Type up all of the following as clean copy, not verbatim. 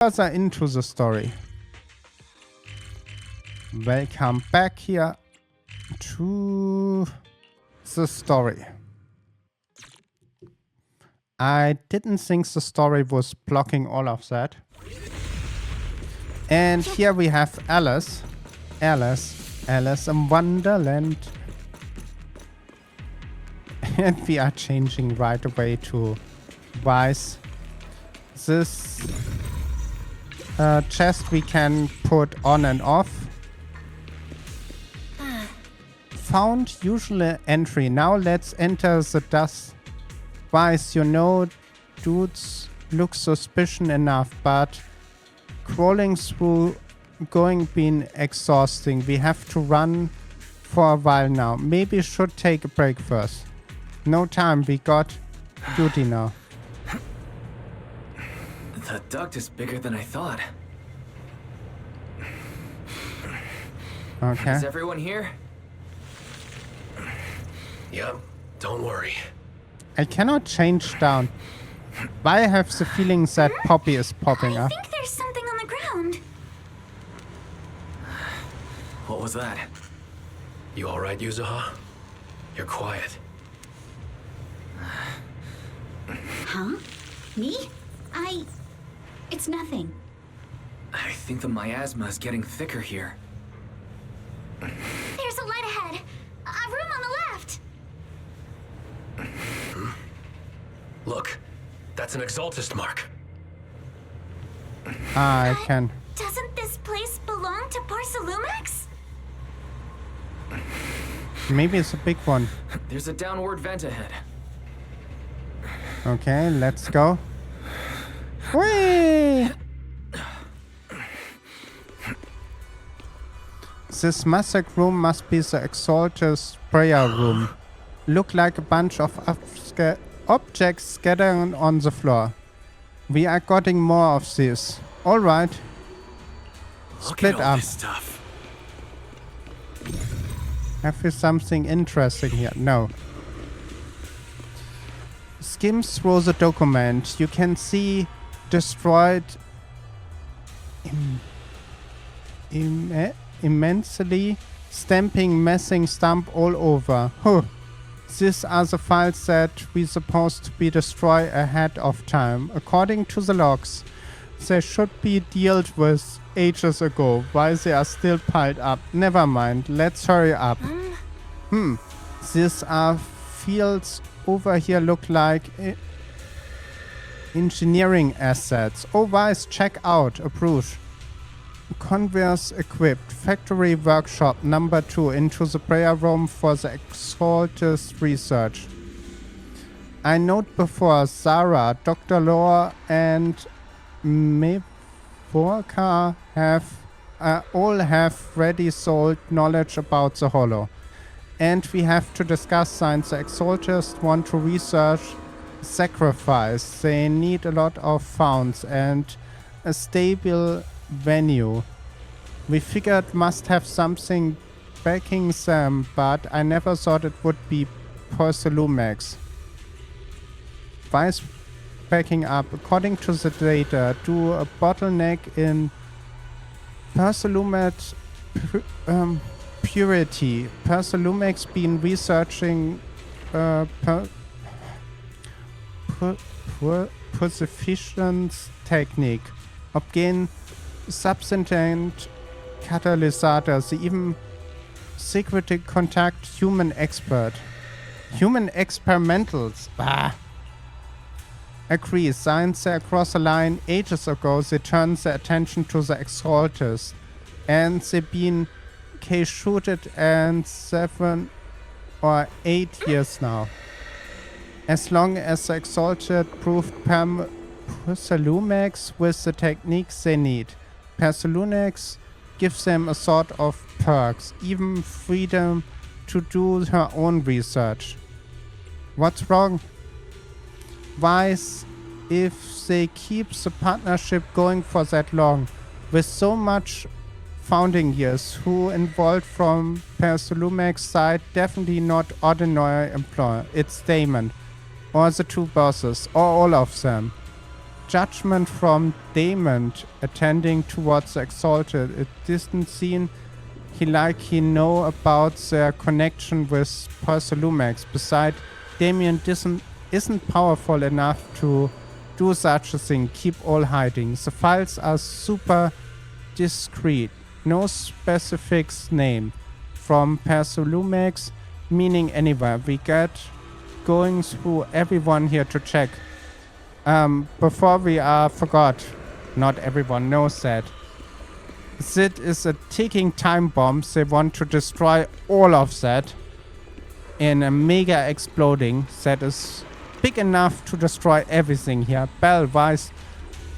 further into the story. Welcome back here to the story. I didn't think the story was blocking all of that. And here we have Alice in Wonderland. And we are changing right away to Wise. This chest we can put on and off. Found usual entry. Now let's enter the dust. Wise, you know, dudes look suspicious enough, but crawling through going been exhausting. We have to run for a while now. Maybe should take a break first. No time, we got duty now. The duct is bigger than I thought. Okay. Is everyone here? Yep, don't worry. I cannot change down. Why I have the feeling that Poppy is popping I up? think there's something on the ground. What was that? You alright, Yuzuha? You're quiet. Huh? Me? It's nothing. I think the miasma is getting thicker here. There's a light ahead. A room on the left. Look, that's an exaltist mark. I can. Doesn't this place belong to Parsalumax? Maybe it's a big one. There's a downward vent ahead. Okay, let's go. Whee! This massive room must be the Exalted's prayer room. Look like a bunch of objects scattered on the floor. We are getting more of this. Alright. Split Look at all up. this stuff. Have we something interesting here? No. Skim through the document. You can see destroyed immensely stamping messing stamp all over. Huh. These are the files that we supposed to be destroyed ahead of time. According to the logs, they should be dealt with ages ago. Why they are still piled up? Never mind. Let's hurry up. These are fields over here look like engineering assets. Oh, Wise, check out. Approved. Converse equipped. Factory workshop number 2 into the prayer room for the Exaltist research. I note before Zara, Dr. Law and Mevorka all have ready sold knowledge about the Holo. And we have to discuss science. The Exaltists want to research sacrifice. They need a lot of funds and a stable venue. We figured must have something backing them, but I never thought it would be Parsalumax. Vice backing up. According to the data, do a bottleneck in Parsalumax purity. Parsalumax been researching purification technique. Obtain substantive catalyzers. Even secretly contact human expert. Human experimentals. Bah. Agree. Science across the line ages ago. They turned their attention to the Exalters. And they been shooted and 7 or 8 years now. As long as the Exalted proved Parsalumax with the techniques they need. Parsalumax gives them a sort of perks, even freedom to do her own research. What's wrong? Wise, if they keep the partnership going for that long, with so much founding years, who involved from Parsalumax's side, definitely not ordinary employer. It's Damon, or the two bosses, or all of them. judgment from Damon attending towards the Exalted. It didn't seem he know about their connection with Porsolumax. Besides, Damien isn't powerful enough to do such a thing. Keep all hiding. The files are super discreet. No specifics named. From Porsolumax, meaning anywhere. We get going through everyone here to check. Before we forgot, not everyone knows that. That is a ticking time bomb. They want to destroy all of that in a mega exploding that is big enough to destroy everything here. Bell Weiss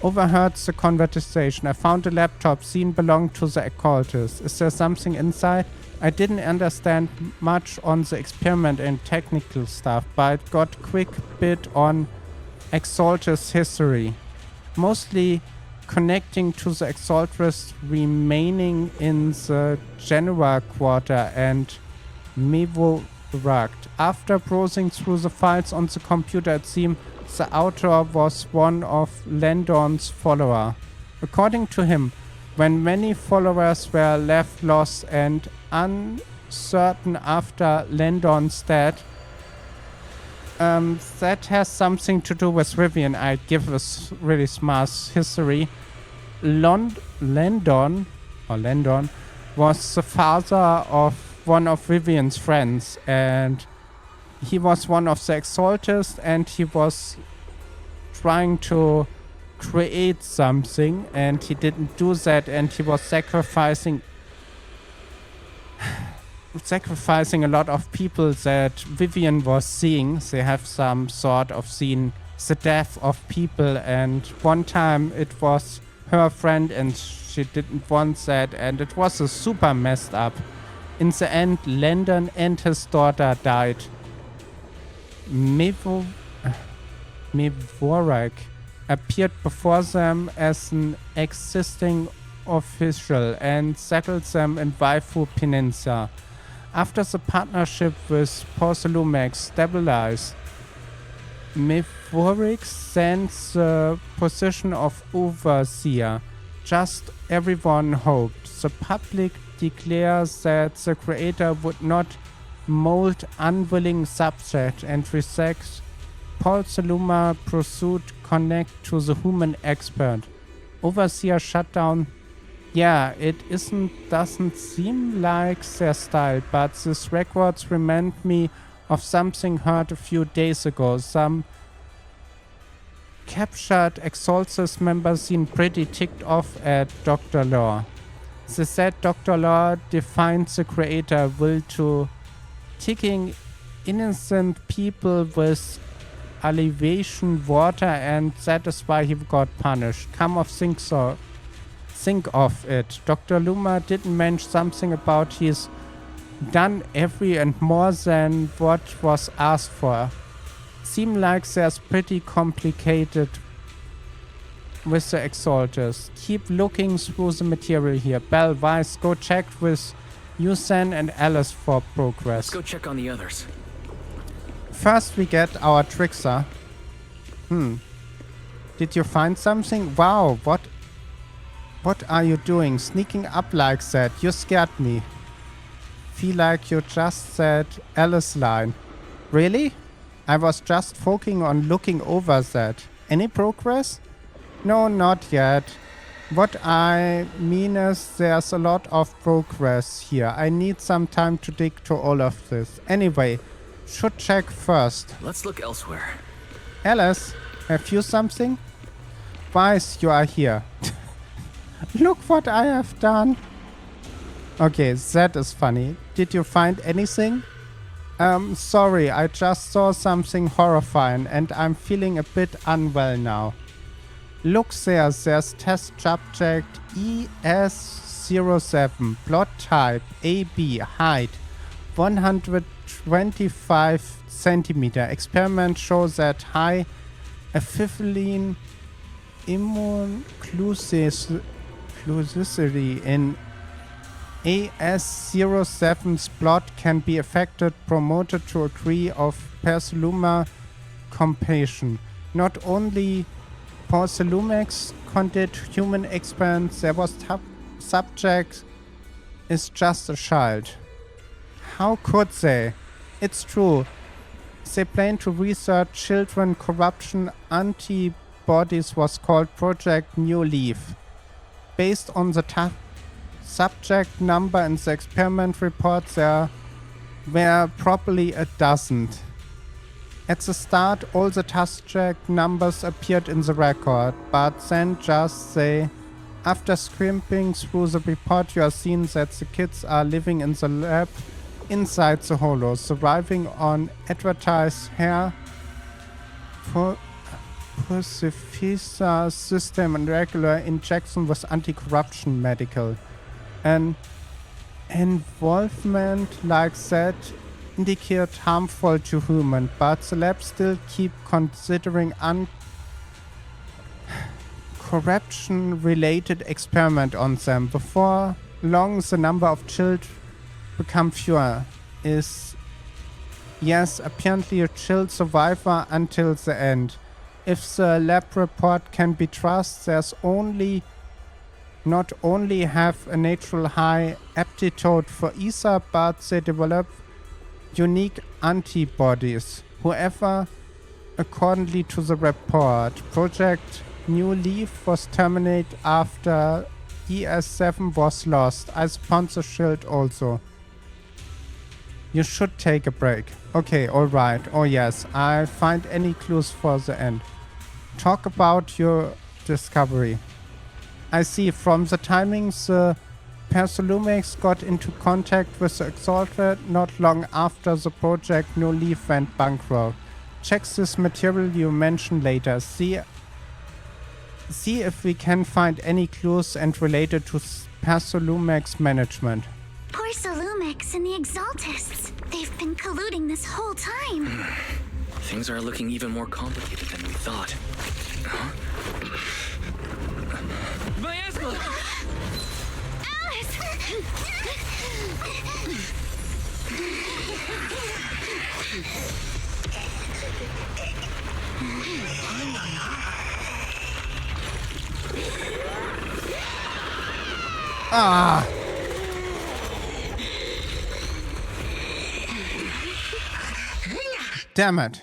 overheard the conversation. I found a laptop seen belonged to the occultist. Is there something inside? I didn't understand much on the experiment and technical stuff, but got quick bit on Exaltist history. Mostly connecting to the Exaltist remaining in the Genoa quarter and miHoYo. After browsing through the files on the computer, it seemed the author was one of Landon's followers. According to him, when many followers were left lost and uncertain after Landon's death, that has something to do with Vivian. I give this really smart history. Landon was the father of one of Vivian's friends, and he was one of the Exaltists, and he was trying to create something, and he didn't do that, and he was sacrificing a lot of people that Vivian was seeing. They have some sort of seen the death of people, and one time it was her friend and she didn't want that, and it was a super messed up. In the end, Landon and his daughter died. miHoYo appeared before them as an existing official and settled them in Waifu Peninsula. After the partnership with Porsolumax stabilized, miHoYo sends the position of overseer. Just everyone hoped. The public declares that the creator would not mold unwilling subject and rejects Porceluma pursuit connect to the human expert. Overseer shut down. Yeah, it doesn't seem like their style, but these records remind me of something heard a few days ago. Some captured Exaltist members seemed pretty ticked off at Dr. Law. They said Dr. Law defined the creator will to ticking innocent people with elevation water, and that is why he got punished. Come of think of it. Dr. Luma didn't mention something about he's done every and more than what was asked for. Seem like there's pretty complicated with the Exalters. Keep looking through the material here. Bell, Weiss, go check with Yusen and Alice for progress. Let's go check on the others. First we get our Trickster. Did you find something? Wow, what are you doing? Sneaking up like that? You scared me. Feel like you just said Alice line. Really? I was just focusing on looking over that. Any progress? No, not yet. What I mean is there's a lot of progress here. I need some time to dig to all of this. Anyway, should check first. Let's look elsewhere. Alice, have you something? Weiss, you are here. Look what I have done. Okay, that is funny. Did you find anything? Sorry, I just saw something horrifying and I'm feeling a bit unwell now. Look there's test subject ES07, plot type AB, height 125 centimeter. Experiment shows that high epiphyline immunoglutocity in AS07's plot can be affected, promoted to a degree of Persuluma compassion. Not only Porcelumex conduct human experiments. There was subject is just a child. How could they? It's true. They plan to research children corruption antibodies was called Project New Leaf. Based on the subject number in the experiment report, there were probably a dozen. At the start, all the subject numbers appeared in the record, but then just say, after scrimping through the report, you are seeing that the kids are living in the lab inside the holo, surviving on advertised hair for Pacifica system and regular injection with anti-corruption medical. An involvement like that indicate harmful to human, but the lab still keep considering corruption-related experiment on them. Before long, the number of children become fewer. Apparently a child survivor until the end. If the lab report can be trusted, there's not only have a natural high aptitude for ether, but they develop unique antibodies. However, accordingly to the report, Project New Leaf was terminated after ES7 was lost. I suppose the shield also. You should take a break. Okay, alright. Oh yes, I'll find any clues for the end. Talk about your discovery. I see from the timings the Porcelumex got into contact with the Exalted not long after the Project New Leaf went bankrupt. Check this material you mentioned later. See if we can find any clues and related to Porcelumex management. Porcelumex and the Exaltists. They've been colluding this whole time. Things are looking even more complicated than we thought. Huh? Miasma! Alice! Ah! Damn it.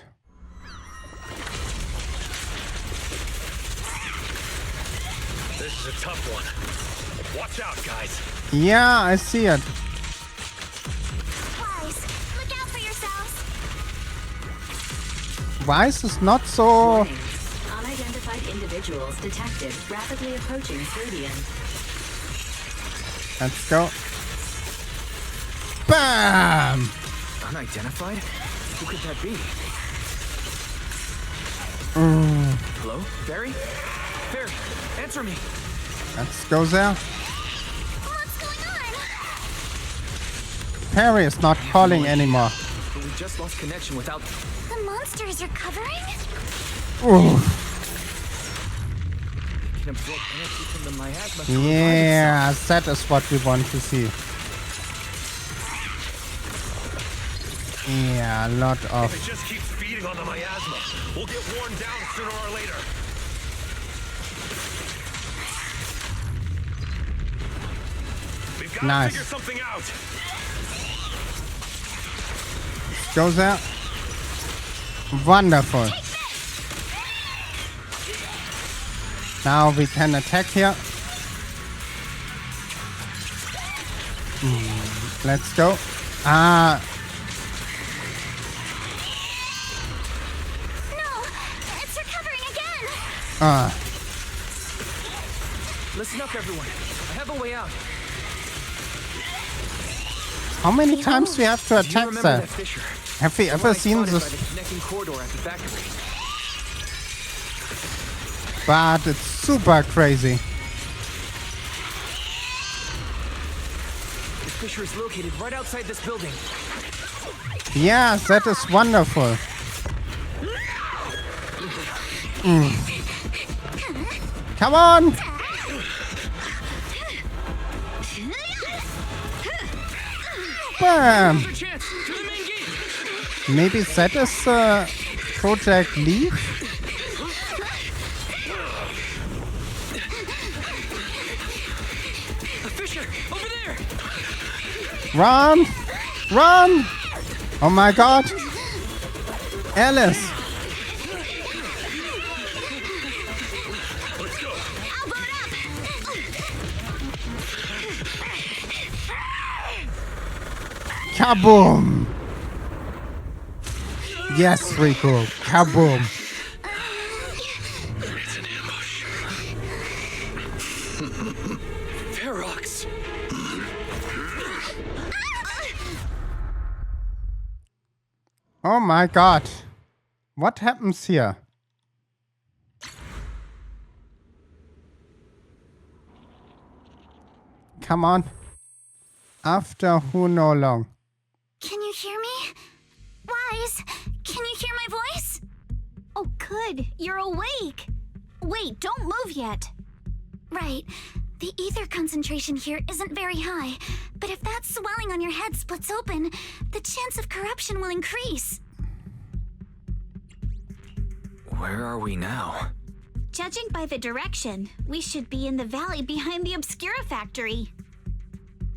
This is a tough one. Watch out, guys. Yeah, I see it. Guys, look out for yourselves. Wise is not so... Warning. Unidentified individuals detected rapidly approaching Ceridian. Let's go. Bam! Unidentified? Who could that be? Hello? Barry? Barry, answer me! Let's go there. What's going on? Perry is not calling anymore. But we just lost connection without... The monsters are covering? Ooh. Can absorb energy from the miasma. to Yeah, that is what we want to see. Yeah, a lot If of... it just keeps feeding on the miasma, we'll get worn down sooner or later. We've got to Nice. figure something out. Go there. Wonderful. Now we can attack here. Let's go. Ah, No! It's recovering again! Listen up, everyone. I have a way out. how many times we have to Do you attack remember that? that fissure? Have we The ever one I seen spotted by this? the connecting corridor at the factory. But it's super crazy. The fissure is located right outside this building. Yeah, that is wonderful. Come on! Bam! Another chance to the main gate. Maybe that is Project Leaf? Run! Run! Oh my god! Alice! Kaboom! Yes, Rico. Kaboom! It's an ambush. Ferox! Oh my god. What happens here? Come on. After who no long? Can you hear me? Wise, can you hear my voice? Oh, good. You're awake. Wait, don't move yet. Right. The ether concentration here isn't very high, but if that swelling on your head splits open, the chance of corruption will increase. Where are we now? Judging by the direction, we should be in the valley behind the Obscura factory.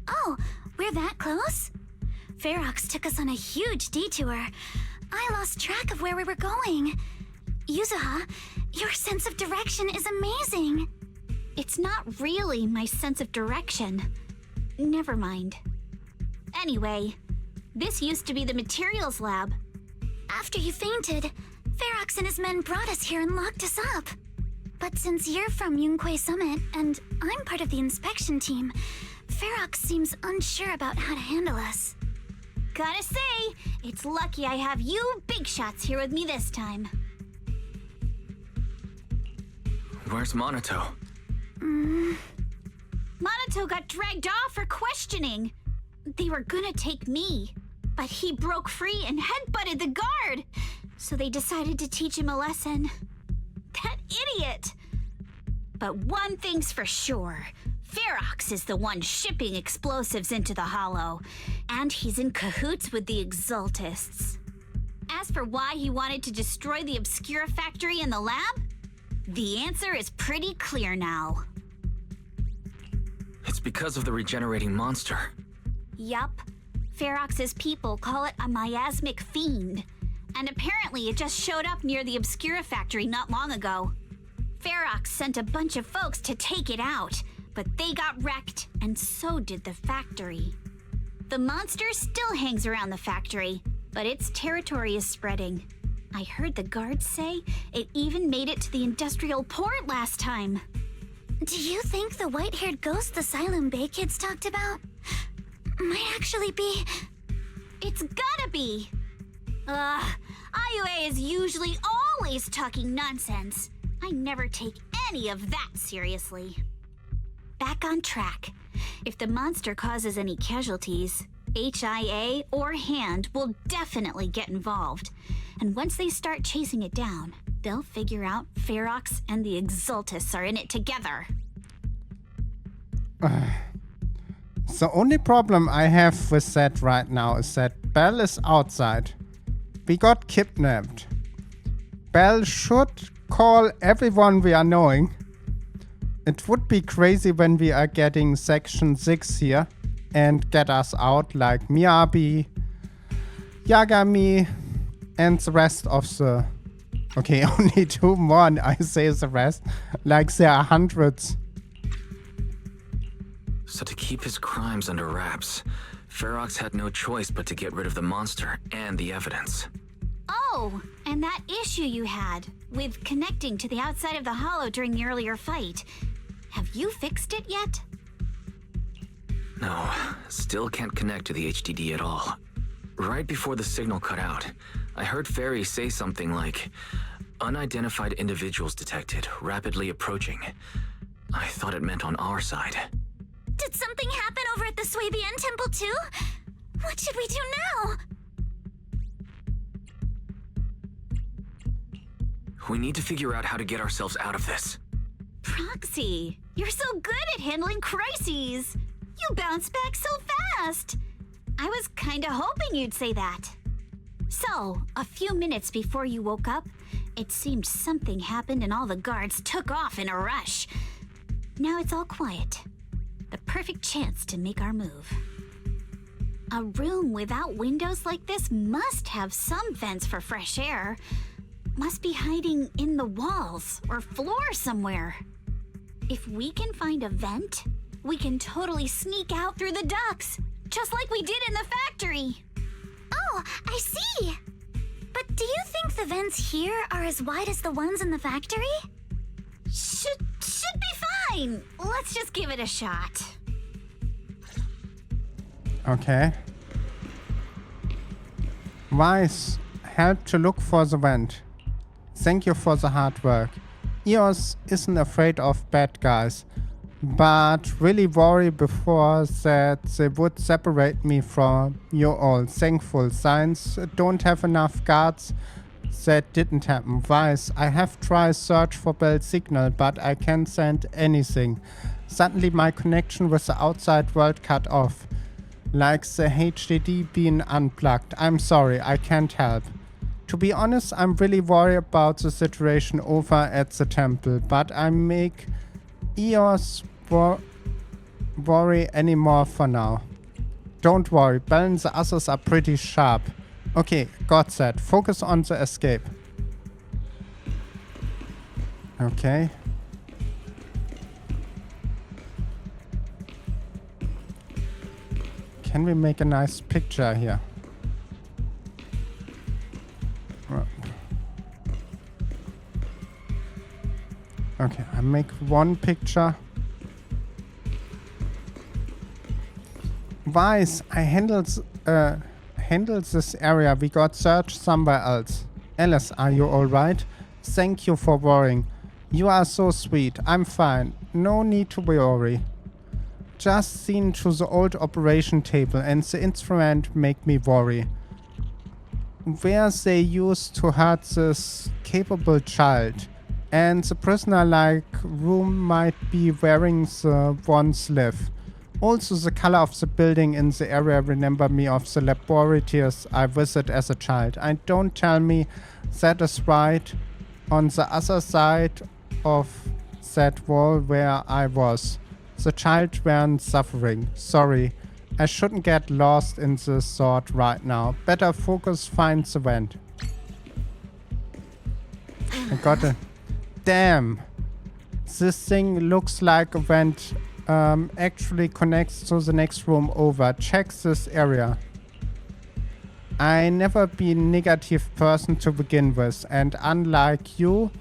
Oh, we're that close? Ferox took us on a huge detour. I lost track of where we were going. Yuzuha, your sense of direction is amazing. It's not really my sense of direction. Never mind. Anyway, this used to be the materials lab. After you fainted, Ferox and his men brought us here and locked us up. But since you're from Yunquei Summit and I'm part of the inspection team, Ferox seems unsure about how to handle us. Gotta say, it's lucky I have you big shots here with me this time. Where's Monato? Monato got dragged off for questioning. They were gonna take me, but he broke free and headbutted the guard. So they decided to teach him a lesson. That idiot! But one thing's for sure. Ferox is the one shipping explosives into the Hollow, and he's in cahoots with the Exaltists. As for why he wanted to destroy the Obscura factory and the lab, the answer is pretty clear now. It's because of the regenerating monster. Yup. Ferox's people call it a miasmic fiend, and apparently it just showed up near the Obscura factory not long ago. Ferox sent a bunch of folks to take it out, but they got wrecked, and so did the factory. The monster still hangs around the factory, but its territory is spreading. I heard the guards say it even made it to the industrial port last time. Do you think the white-haired ghost the Asylum Bay kids talked about might actually be... It's gotta be! IUA is usually always talking nonsense. I never take any of that seriously. Back on track. If the monster causes any casualties, HIA or Hand will definitely get involved. And once they start chasing it down, they'll figure out Ferox and the Exaltists are in it together. The only problem I have with that right now is that Belle is outside. We got kidnapped. Belle should call everyone we are knowing. It would be crazy when we are getting Section 6 here and get us out like Miyabi, Yagami, and the rest of the... Okay, only 2 more, I say the rest. Like there are hundreds. So to keep his crimes under wraps, Ferox had no choice but to get rid of the monster and the evidence. Oh, and that issue you had with connecting to the outside of the Hollow during the earlier fight. Have you fixed it yet? No, still can't connect to the HDD at all. Right before the signal cut out, I heard Fairy say something like, "Unidentified individuals detected, rapidly approaching." I thought it meant on our side. Did something happen over at the Swabian Temple too? What should we do now? We need to figure out how to get ourselves out of this. Proxy, you're so good at handling crises. You bounce back so fast. I was kinda hoping you'd say that. So, a few minutes before you woke up, it seemed something happened and all the guards took off in a rush. Now it's all quiet. The perfect chance to make our move. A room without windows like this must have some vents for fresh air. Must be hiding in the walls or floor somewhere. If we can find a vent, we can totally sneak out through the ducts, just like we did in the factory. Oh, I see. But do you think the vents here are as wide as the ones in the factory? Should be fine. Let's just give it a shot. Okay. Wise, help to look for the vent. Thank you for the hard work. EOS isn't afraid of bad guys, but really worry before that they would separate me from you all. Thankful. Science don't have enough guards. That didn't happen. Wise, I have tried search for bell signal, but I can't send anything. Suddenly my connection with the outside world cut off. Like the HDD being unplugged. I'm sorry, I can't help. To be honest, I'm really worried about the situation over at the temple, but I make EOS worry anymore for now. Don't worry, Bell and the others are pretty sharp. Okay, got that. Focus on the escape. Okay. Can we make a nice picture here? Okay, I make one picture. Wise, I handles this area. We got searched somewhere else. Alice, are you alright? Thank you for worrying. You are so sweet. I'm fine. No need to worry. Just seen through the old operation table and the instrument make me worry. Where they used to hurt this capable child. And the prisoner-like room might be wearing the one's live. Also, the color of the building in the area remember me of the laboratories I visited as a child. And don't tell me that is right on the other side of that wall where I was. The child weren't suffering. Sorry, I shouldn't get lost in this thought right now. Better focus, find the vent. I got it. Damn. This thing looks like a vent. Actually connects to the next room over. Check this area. I never been negative person to begin with, and unlike you,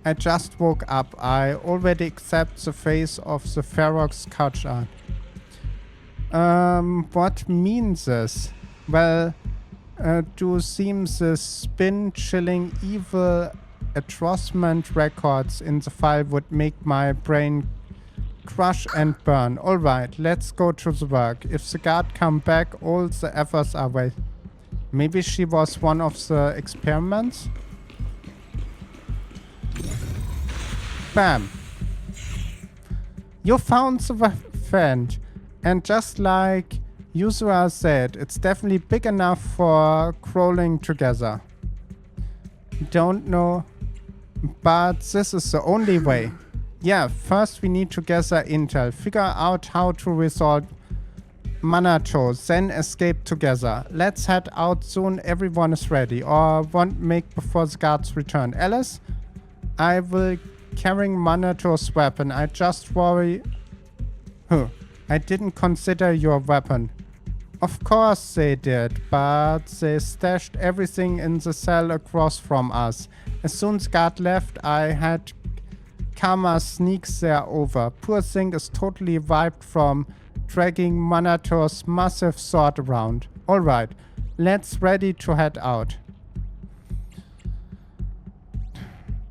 I just woke up. I already accept the face of the Ferox culture. What means this? Well, do seem the spin-chilling evil atrocement records in the file would make my brain crush and burn. Alright, let's go to the work. If the guard come back, all the efforts are wasted. Maybe she was one of the experiments? Bam. You found the vent. And just like Yusura said, it's definitely big enough for crawling together. Don't know, but this is the only way. Yeah, first we need to gather intel, figure out how to resolve Manato, then escape together. Let's head out soon, everyone is ready, or won't make before the guards return. Alice, I will carrying Manato's weapon. I just worry... I didn't consider your weapon. Of course they did, but they stashed everything in the cell across from us. As soon as guard left, I had Kama sneak there over. Poor thing is totally wiped from dragging Manato's massive sword around. Alright, let's ready to head out.